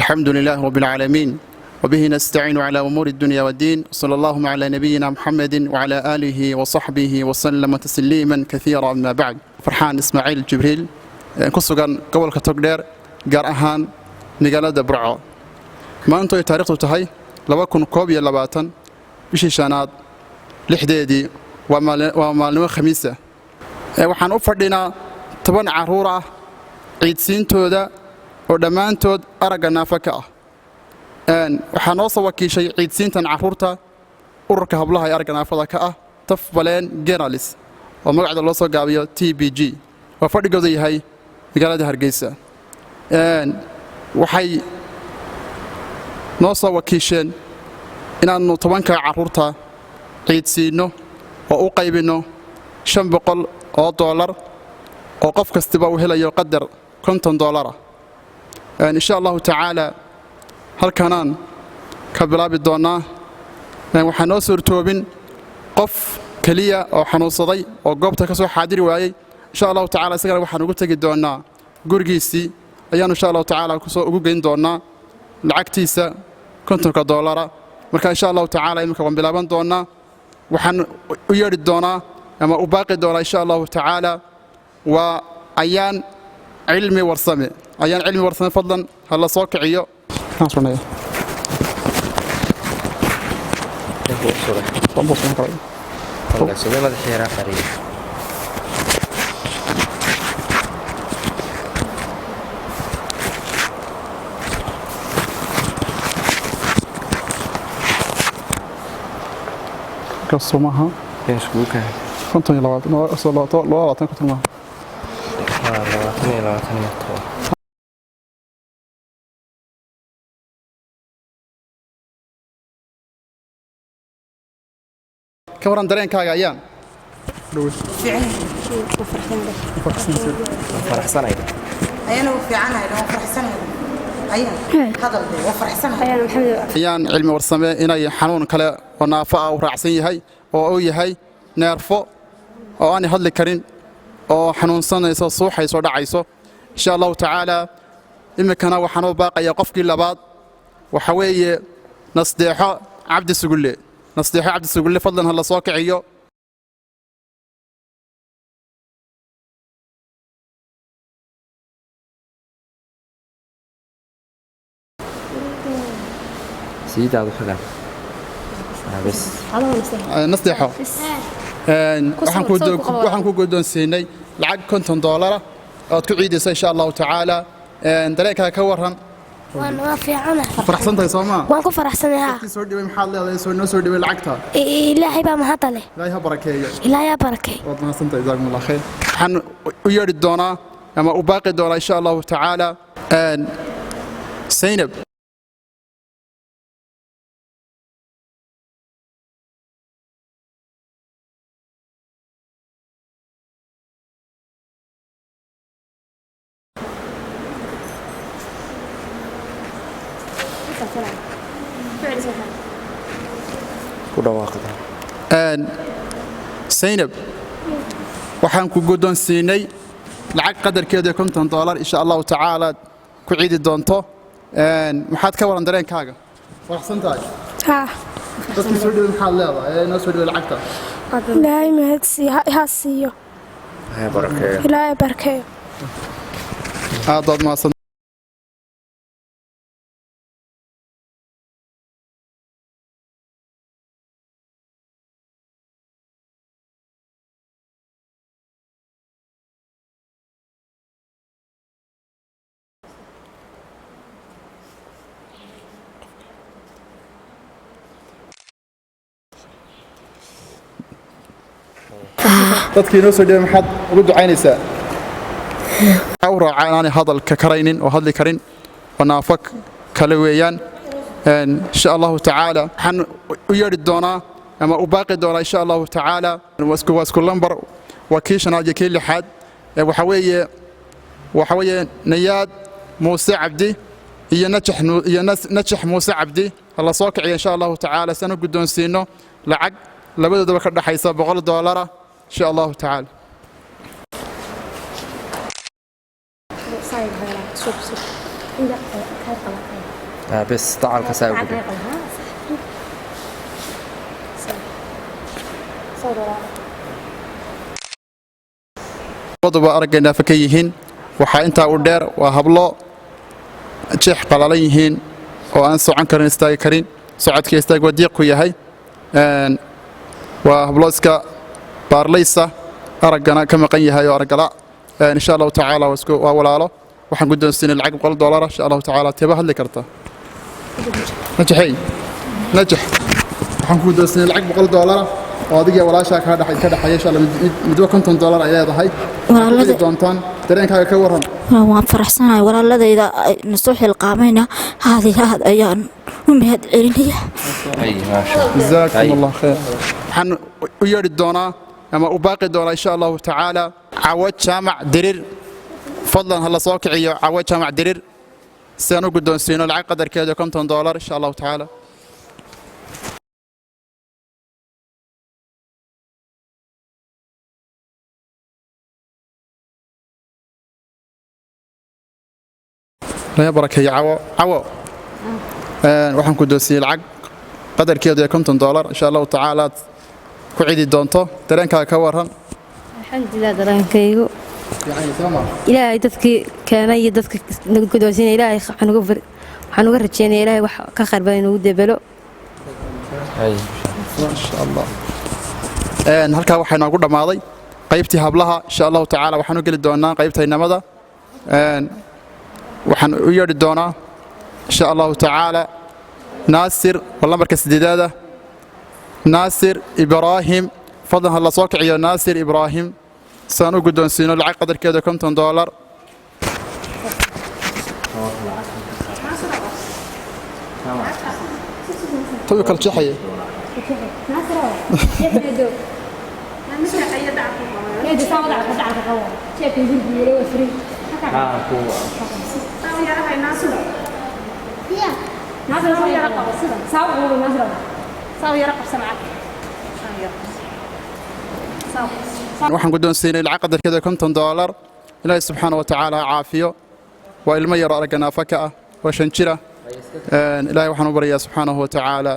الحمد لله رب العالمين وبه نستعين على أمور الدنيا والدين صلى الله على نبينا محمد وعلى آله وصحبه وسلم تسليما كثيرا أما بعد فرحان إسماعيل جبريل كسوغان قبل كتوغدير gaar ahaan magaalada Burco maanta ay taariikhdu tahay 2022 bishii shanaad 6deedii waa maalmo khamiis ah waxaan u fadhinaa 10 caruur ah ciidsiintooda oo dhammaantood aragga naafaka ah waxaan noo soo wakiishay ciidsiintan caruurta ururka hablaha ee aragga naafada ka ah Tafbaleen Generalis oo magaceeda loo soo gaabiyo TBG waa fadhigooda yahay magaalada Hargeysa waxay noo soo wakiisheen inaanu 10 caruurta ciidsiino oo u qaybino $500 oo qof kasta uu helayo qadar $50 insha Allah ta'ala halkanaan ka bilaabi doonaa waxaan noo suurtoobin qof kaliya oo xanuunsaday oo goobta ka soo xaadir waayay insha Allah ta'ala isagana waxaan ugu tagi doonaa gurigiisii ayaan insha Allah ta'ala ku soo ugu geyn doonaa lacagtiisa $50 marka insha Allah ta'ala imika waan bilaaban doonaa waxaan u yeeri doonaa ama u baaqi doonaa insha Allah ta'ala waa ayaan cilmi warsame fadlan hala soo kiciyo كسومها ايش بوكا كنت لا كنت ما كوران dareenkaaga ayaan فرحسناي ayaan u fiicanahay oo farxsanahay ayaan cilmi warsame inay xanuun kale oo naafo ah u raacsan yahay oo uu yahay neerfo oo aan hadli karin oo xanuunsanayso suuxayso dhacayso insha Allah ta'ala imikana waxaan u baaqayaa qofkii labaad waxa weeye Nasdeexo Cabdi Sugulle fadlan hala soo kiciyo سيدة أبو حلال بس Nasdeexo waxaan ku guddoonsiinay lacag $50 oo ku ciidaysa insha Allah ta'ala dareenkaaga ka waran waan fiicanahay faraxsantahay Soomaa waan ku faraxsanahay soo dhaway maxaad leedahay noo soo dhaway lacagta ilaahay baa mahadale ilaahay ha barakeeyo ilaahay ha barakeeyo waad mahadsantahay jazakumullah khayr waxaan u yeeri doonaa ama u baaqi doonaa insha Allah ta'ala Zainab Zainab waxaan ku guddoonsiinay lacag qadarkeeda $50 insha Allah ta'ala ku ciidi doonto maxaad ka waran dareenkaaga faraxsantahay dadka soo dhaway maxaad leedahay noo soo dhaway lacagta ilaahay ha siiyo ilaahay barakeeyo aad mahadsan dadkii noo soo dhaway maxaad ugu ducaynaysaa u raacay inaan hadalka karaynin oo hadli karin wanaafak kale weeyaan insha Allah ta'ala waxaan u yeeri doonaa ama u baaqi doonaa insha Allah ta'ala wasku lambar wakiishana kii lixaad waxa weeye Nayaad Muuse Cabdi iyo Najax Muuse Cabdi hala soo kiciyo insha Allah ta'ala sanu guddoonsiino lacag labadoodaba ka dhaxaysa $100 insha Allah ta'ala بس طعال كساء وكده waduba aragayna fa ka yihiin waxa inta u dheer waa hablo jeex qalalan yihiin oo aan socon karin istaagi karin socodka istaag wadiiq ku yahay waa hablo iska baarlaysa aragana ka maqan yahay oo aragala insha Allah ta'ala waa walaalo waxaan guddoonsiinay lacag $100 insha Allah ta'ala tiba hadli kartaa najaxay najax waxaan guddoonsiinay lacag $100 oo adiga walaasha ka dhaxay insha Allah mid $50 ay leedahay walaalada doontaan dareenkaaga ka waran waan faraxsanahay walaaladayda nasoo xilqaamayna haad ayaan u mahad celinaya ay ma sha جزاكم الله خير waxaan u yeeri doonaa ama u baaqi doonaa insha Allah ta'ala عواد جامع درير فضلا هلا صوكعيو عواد جامع درير سانو guddoonsiino lacag qadarkeedu $50 insha Allah ta'ala لا بركة عو waxaan ku doosiyay lacag qadarkeedu $50 insha Allah ta'ala ku cidi doonto dareenkaaga ka waran alxamdulillah dareenkaygu ilaahay dadkii keenay iyo dadka nagu doosiyay ilaahay waxaan uga rajeynayaa ilaahay wax ka khayr badan inuu debelo ay ma sha Allah halka waxay noogu dhamaaday qaybtii hablaha insha Allah ta'ala waxaan u gali doonaa qaybta inamada waxaan u yeeri doonaa insha Allah ta'ala ناصر والله مركز سديداده ناصر إبراهيم فضلا هلا صوكعيو ناصر إبراهيم سانو guddoonsiino lacag qadarkeedu $50 تو كل شيء ناصر سوي رقم ساوي ناصر ساوي رقم سمعك waxaan guddoonsiinay lacag qadarkeedu $50 ilaahay subxaanahu wa ta'ala caafiyo waa ilmo yar aragana faka ah oo 5 jira ilaahay waxaan u barayaa subxaanahu wa ta'ala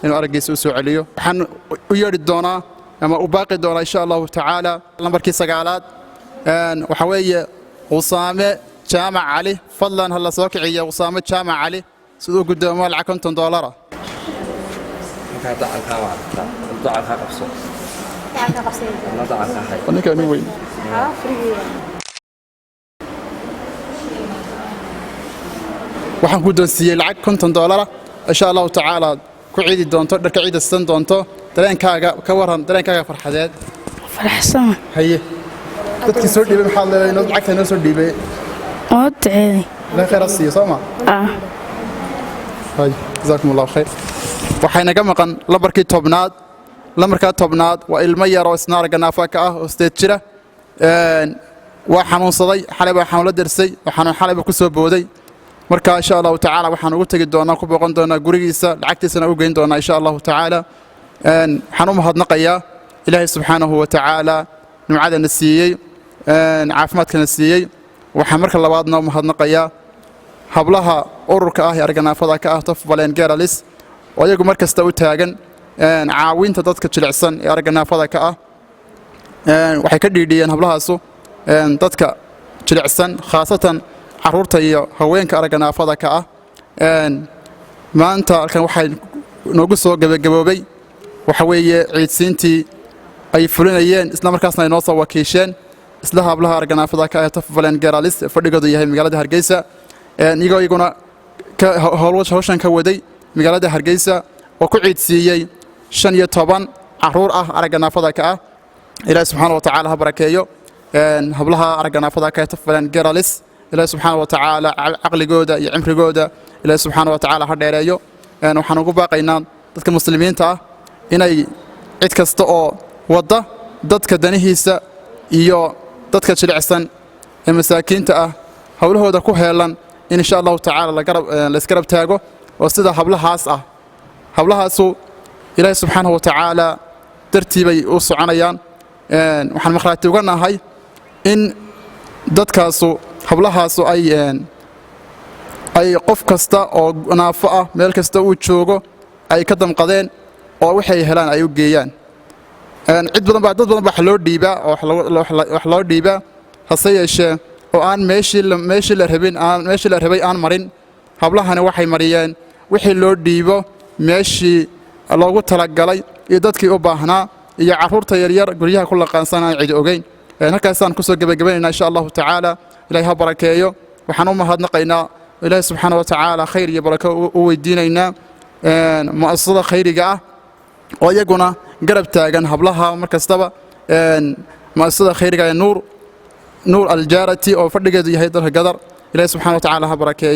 inuu aragiisa u soo celiyo waxaan u yeeri doonaa ama u baaqi doonaa insha Allah ta'ala lambarkii 9aad waxa weeye Usaame Jaamac Ali fadlan halla soo kiciya Usaame Jaamac Ali sidoo gudoomo lacag $50 ka dacal ka waa dacal ka qabso la dacal ka hay ninka nin weyn waxaan ku doonsiiyay lacag $50 insha Allah ta'ala ku ciidi doonto dharka ciidastan doonto dareenkaaga ka waran dareenkaaga farxadeed faraxsan haye dadkii soo dhiibay maxaa leeyahay inuu lacagta inoo soo dhiibay oo tahay la khayr asiyo sama hay jazakum Allah khayr waxayna ka maqan lambarkii tobnaad lambarka tobnaad waa ilmo yar oo isna aragana faka ah oo 8 jira waa xanuunsaday xalay baa xanuun la darsay waxaan xalay ku soo booday marka insha Allah ta'ala waxaan ugu tagi doonaa ku boqon doonaa gurigiisa lacagtiisana u geyn doonaa insha Allah ta'ala waxaan u mahadnaqayaa ilaahay subxaanahu wa ta'ala nimcadana siiyay caafimaadkana siiyay waxaan marka labaadna u mahadnaqayaa hablaha ururka ah ee arganaafada ka ah Tof Valen Geralis oo iyagu markasta u taagan caawinta dadka jilicsan ee arganaafada ka ah waxay ka dhiidhiyeen hablahaasu dadka jilicsan khaasatan caruurta iyo haweenka arganaafada ka ah maanta halkan waxay noogu soo gabagaboobay waxa weeye ciidsiintii ay fulinayeen isla markaasna ay noo soo wakiisheen isla hablaha arganaafada ka ah Tof Valen Geralis fadhigoodu yahay magaalada Hargeysa iyaguna ka hawshan ka waday magaalada Hargeysa oo ku ciidsiiyay 15 caruur ah arganaafada ka ah ilaahay subxaanahu wa ta'ala ha barakeeyo hablaha arganaafada ka ah Tof Valen Geralis ilaahay subxaanahu wa ta'ala aqligooda iyo cimrigooda ilaahay subxaanahu wa ta'ala ha dheereeyo waxaan ugu baaqaynaa dadka muslimiinta ah inay cid kasta oo wada dadka danihiisa iyo dadka jilicsan ee masaakiinta ah hawlahooda ku heelan in insha Allah ta'ala la iska rab taago oo sida hablahaas ah hablahaasu ilaahay subxaanahu wa ta'ala dartiibay u soconayaan waxaan marxaati uga nahay in dadkaasu hablahaasu ay ay qof kasta oo naafo ah meel kasta uu joogo ay ka damqadeen oo waxay helaan ay u geeyaan dad badan baa wax loo dhiibaa oo wax loo dhiibaa hase yeeshee oo aan meeshii la rabay aan marin hablahani waxay mariyeen wixii loo dhiibo meeshii loogu talagalay iyo dadkii u baahnaa iyo carruurta yaryar guryaha ku laqaansan aan cid ogeyn halkaasaan kusoo gebagabaynaynaa insha allahu tacaala ilaahay ha barakeeyo waxaan u mahadnaqaynaa ilaahay subxaana wa tacaala khayr iyo barako u weydiinaynaa mu'asasada khayriga ah oo iyaguna garab taagan hablaha mar kastaba mu'asasada khayriga ee nuur aljaarati oo fadhigeedu yahay dalka gadar ilaahay subxaana wa tacaala ha barakeeyo